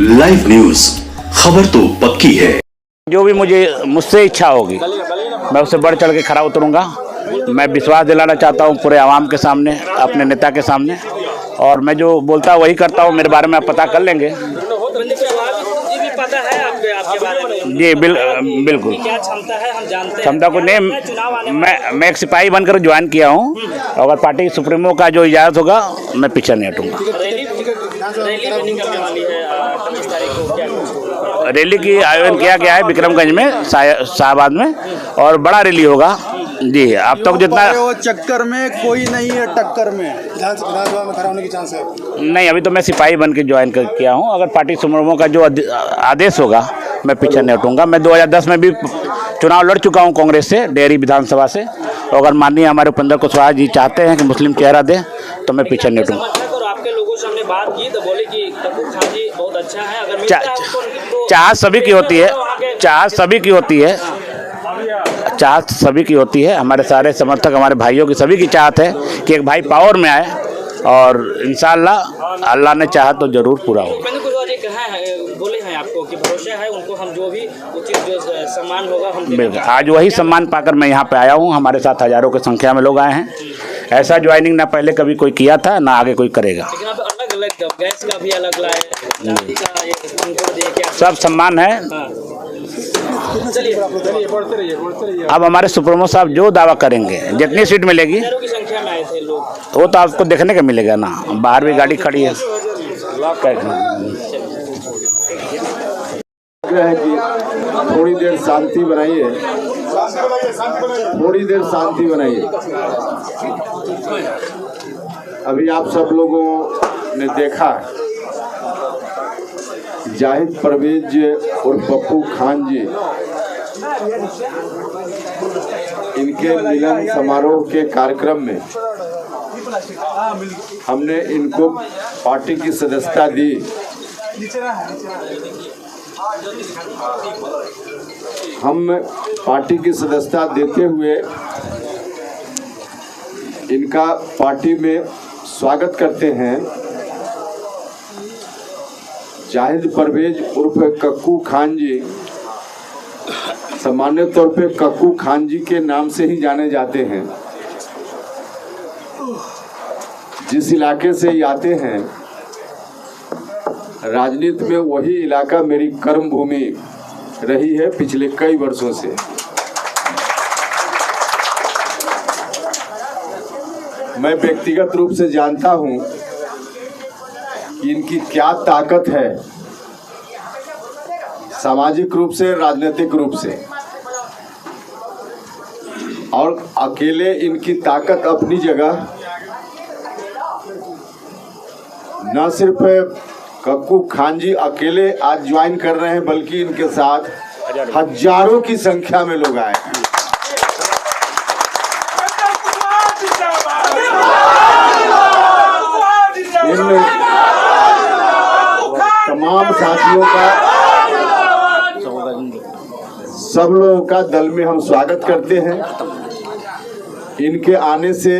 Live news, खबर तो पक्की है। जो भी मुझसे इच्छा होगी मैं उससे बढ़ चढ़ के खड़ा उतरूंगा। मैं विश्वास दिलाना चाहता हूं पूरे आवाम के सामने, अपने नेता के सामने, और मैं जो बोलता हूं वही करता हूं। मेरे बारे में आप पता कर लेंगे। पता है आपके बारे में? जी बिल्कुल। क्या क्षमता है हम जानते हैं। क्षमता को नहीं, मैं एक सिपाही बनकर ज्वाइन किया हूँ। अगर पार्टी सुप्रीमो का जो इजाज़त होगा मैं पीछे नहीं हटूँगा। रैली की आयोजन किया गया है विक्रमगंज में, शाहबाद में, और बड़ा रैली होगा। जी अब तक जितना चक्कर में कोई नहीं है, टक्कर में विधानसभा में खड़ा होने की चांस है नहीं। अभी तो मैं सिपाही बन के ज्वाइन किया हूँ। अगर पार्टी सुप्रीमो का जो आदेश होगा मैं पीछे नहीं हटूँगा। मैं 2010 में भी चुनाव लड़ चुका हूँ कांग्रेस से, डेहरी विधानसभा से। अगर माननीय हमारे उपेंद्र कुशवाहा जी चाहते हैं कि मुस्लिम चेहरा दे तो मैं पीछे नहीं हटूँगा। आपके लोगों से हमने बात की तो बोले कि तब्बू खान जी बहुत अच्छा है। अगर चाहत सभी की होती है, चाहत सभी की होती है, चाहत सभी की होती है। हमारे सारे समर्थक, हमारे भाइयों की सभी की चाहत है कि एक भाई पावर में आए, और इंशाअल्लाह अल्लाह ने चाहा तो जरूर पूरा होगा। उपेंद्र कुशवाहा जी बोले हैं आपको कि भरोसा है उनको, हम जो भी उचित जो सम्मान होगा हम बिल्कुल। आज वही सम्मान पाकर मैं यहाँ पे आया हूँ। हमारे साथ हजारों की संख्या में लोग आए हैं। ऐसा ज्वाइनिंग ना पहले कभी कोई किया था, ना आगे कोई करेगा। लेकिन अब अलग अलग गैस का भी अलग लाए, सब सम्मान है। अब हमारे सुप्रीमो साहब जो दावा करेंगे, जितनी सीट मिलेगी की संख्या में आए थे लोग, वो तो आपको देखने का मिलेगा ना। बाहर भी गाड़ी खड़ी है। थोड़ी देर शांति बनाइए, थोड़ी देर शांति बनाइए। अभी आप सब लोगों ने देखा जाहिद परवेज और पप्पू खान जी, इनके मिलन समारोह के कार्यक्रम में हमने इनको पार्टी की सदस्यता दी। हम पार्टी की सदस्यता देते हुए इनका पार्टी में स्वागत करते हैं। जाहिद परवेज उर्फ कक्कू खान जी सामान्य तौर पे कक्कू खान जी के नाम से ही जाने जाते हैं। जिस इलाके से ये आते हैं, राजनीति में वही इलाका मेरी कर्म भूमि रही है पिछले कई वर्षों से। मैं व्यक्तिगत रूप से जानता हूं कि इनकी क्या ताकत है, सामाजिक रूप से, राजनीतिक रूप से। और अकेले इनकी ताकत अपनी जगह, न सिर्फ कक्कू खान जी अकेले आज ज्वाइन कर रहे हैं, बल्कि इनके साथ हजारों की संख्या में लोग आए हैं। इन तमाम साथियों का, सब लोगों का दल में हम स्वागत करते हैं। इनके आने से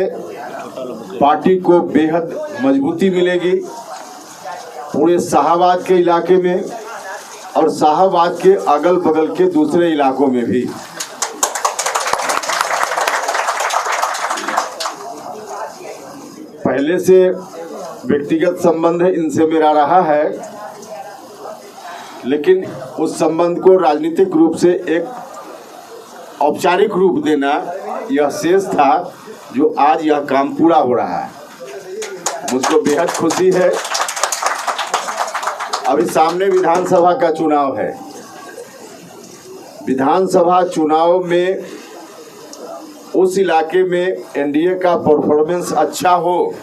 पार्टी को बेहद मजबूती मिलेगी पूरे शाहबाद के इलाके में और शाहबाद के अगल बगल के दूसरे इलाकों में भी। पहले से व्यक्तिगत संबंध इनसे मेरा रहा है, लेकिन उस संबंध को राजनीतिक रूप से एक औपचारिक रूप देना यह शेष था, जो आज यह काम पूरा हो रहा है। मुझको बेहद खुशी है। अभी सामने विधानसभा का चुनाव है। विधानसभा चुनाव में उस इलाके में एनडीए का परफॉर्मेंस अच्छा हो,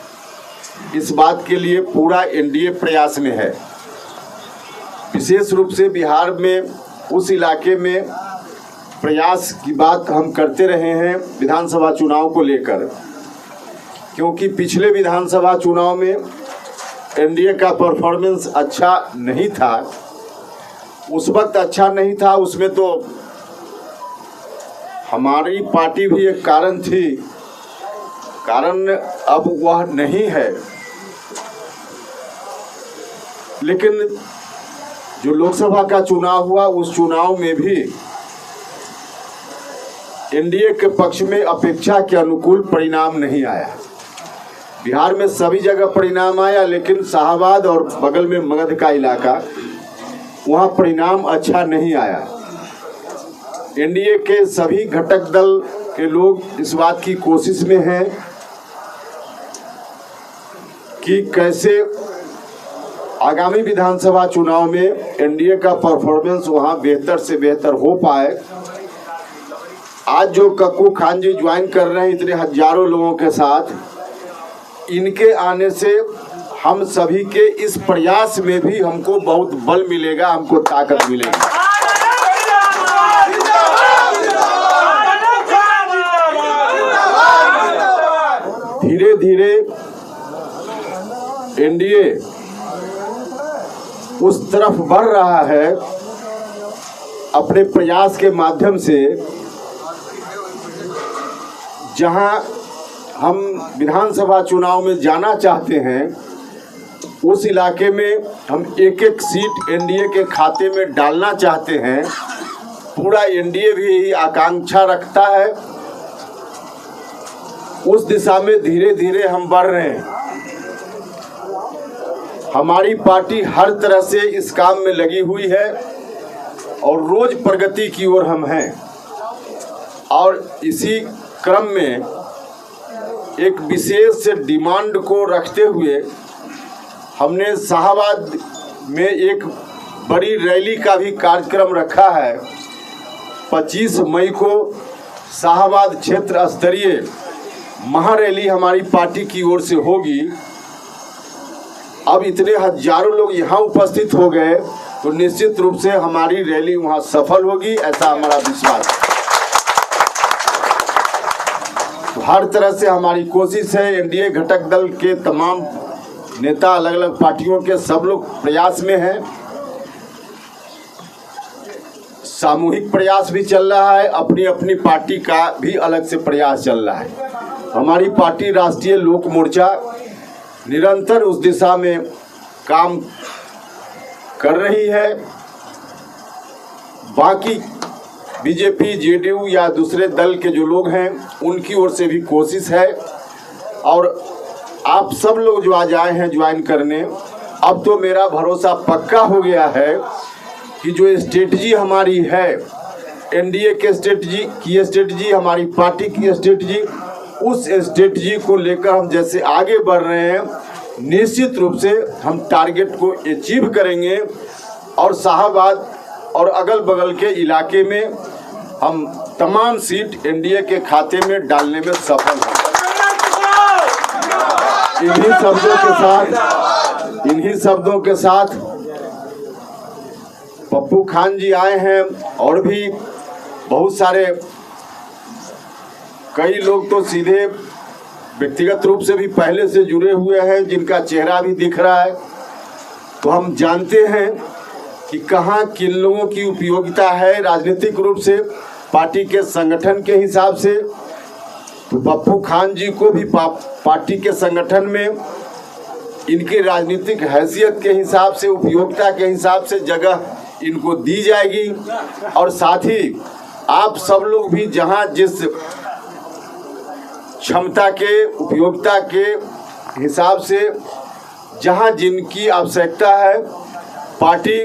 इस बात के लिए पूरा एनडीए प्रयास में है। विशेष रूप से बिहार में उस इलाके में प्रयास की बात हम करते रहे हैं विधानसभा चुनाव को लेकर, क्योंकि पिछले विधानसभा चुनाव में एनडीए का परफॉर्मेंस अच्छा नहीं था। उस वक्त अच्छा नहीं था, उसमें तो हमारी पार्टी भी एक कारण थी, कारण अब वह नहीं है। लेकिन जो लोकसभा का चुनाव हुआ उस चुनाव में भी एनडीए के पक्ष में अपेक्षा के अनुकूल परिणाम नहीं आया। बिहार में सभी जगह परिणाम आया, लेकिन शाहबाद और बगल में मगध का इलाका, वहाँ परिणाम अच्छा नहीं आया। एनडीए के सभी घटक दल के लोग इस बात की कोशिश में हैं कि कैसे आगामी विधानसभा चुनाव में एनडीए का परफॉर्मेंस वहाँ बेहतर से बेहतर हो पाए। आज जो कक्कू खान जी ज्वाइन कर रहे हैं इतने हजारों लोगों के साथ, इनके आने से हम सभी के इस प्रयास में भी हमको बहुत बल मिलेगा, हमको ताकत मिलेगी। धीरे धीरे एनडीए उस तरफ बढ़ रहा है अपने प्रयास के माध्यम से, जहां हम विधानसभा चुनाव में जाना चाहते हैं उस इलाके में हम एक एक सीट एनडीए के खाते में डालना चाहते हैं। पूरा एनडीए भी यही आकांक्षा रखता है। उस दिशा में धीरे धीरे हम बढ़ रहे हैं। हमारी पार्टी हर तरह से इस काम में लगी हुई है और रोज प्रगति की ओर हम हैं। और इसी क्रम में एक विशेष डिमांड को रखते हुए हमने शाहबाद में एक बड़ी रैली का भी कार्यक्रम रखा है। 25 मई को शाहबाद क्षेत्र स्तरीय महारैली हमारी पार्टी की ओर से होगी। अब इतने हजारों लोग यहाँ उपस्थित हो गए तो निश्चित रूप से हमारी रैली वहाँ सफल होगी, ऐसा हमारा विश्वास है। तो हर तरह से हमारी कोशिश है। एनडीए घटक दल के तमाम नेता, अलग अलग पार्टियों के सब लोग प्रयास में हैं। सामूहिक प्रयास भी चल रहा है, अपनी अपनी पार्टी का भी अलग से प्रयास चल रहा है। हमारी पार्टी राष्ट्रीय लोक मोर्चा निरंतर उस दिशा में काम कर रही है। बाकी बीजेपी, जेडीयू या दूसरे दल के जो लोग हैं उनकी ओर से भी कोशिश है। और आप सब लोग जो आज आए हैं ज्वाइन करने, अब तो मेरा भरोसा पक्का हो गया है कि जो स्ट्रेटजी हमारी है, एनडीए के स्ट्रेटजी, हमारी पार्टी की स्ट्रेटजी, उस स्ट्रेटजी को लेकर हम जैसे आगे बढ़ रहे हैं, निश्चित रूप से हम टारगेट को अचीव करेंगे और शाहबाद और अगल बगल के इलाके में हम तमाम सीट एनडीए के खाते में डालने में सफल होंगे। इन्हीं शब्दों के साथ पप्पू खान जी आए हैं और भी बहुत सारे कई लोग तो सीधे व्यक्तिगत रूप से भी पहले से जुड़े हुए हैं, जिनका चेहरा भी दिख रहा है। तो हम जानते हैं कि कहाँ किन लोगों की उपयोगिता है राजनीतिक रूप से, पार्टी के संगठन के हिसाब से। तो पप्पू खान जी को भी पार्टी के संगठन में इनकी राजनीतिक हैसियत के हिसाब से, उपयोगिता के हिसाब से जगह इनको दी जाएगी। और साथ ही आप सब लोग भी जहां जिस क्षमता के, उपयोगिता के हिसाब से जहां जिनकी आवश्यकता है, पार्टी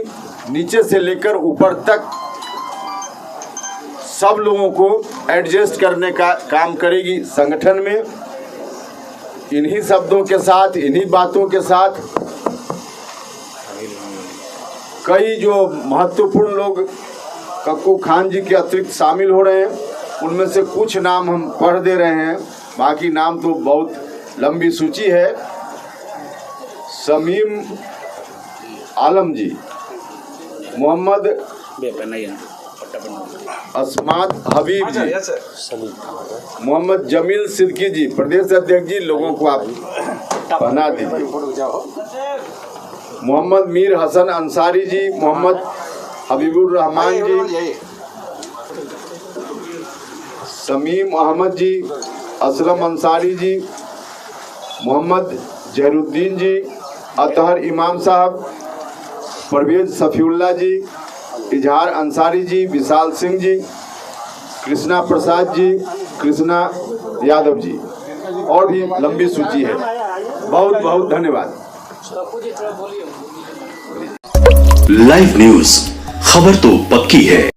नीचे से लेकर ऊपर तक सब लोगों को एडजस्ट करने का काम करेगी संगठन में। इन्हीं शब्दों के साथ, इन्हीं बातों के साथ कई जो महत्वपूर्ण लोग कक्कू खान जी के अतिरिक्त शामिल हो रहे हैं, उनमें से कुछ नाम हम पढ़ दे रहे हैं, बाकी नाम तो बहुत लंबी सूची है। शमीम आलम जी, मोहम्मद अस्माद हबीब जी, मोहम्मद जमील सिद्दीकी जी, प्रदेश अध्यक्ष जी, लोगों को आप पहना दीजिए। मोहम्मद मीर हसन अंसारी जी, मोहम्मद हबीबुर रहमान जी, शमीम अहमद जी, असलम अंसारी जी, मोहम्मद जहरुद्दीन जी, अतहर इमाम साहब, परवेज सफीउल्ला जी, इजहार अंसारी जी, विशाल सिंह जी, कृष्णा प्रसाद जी, कृष्णा यादव जी, और भी लंबी सूची है। बहुत बहुत धन्यवाद। लाइव न्यूज, खबर तो पक्की है।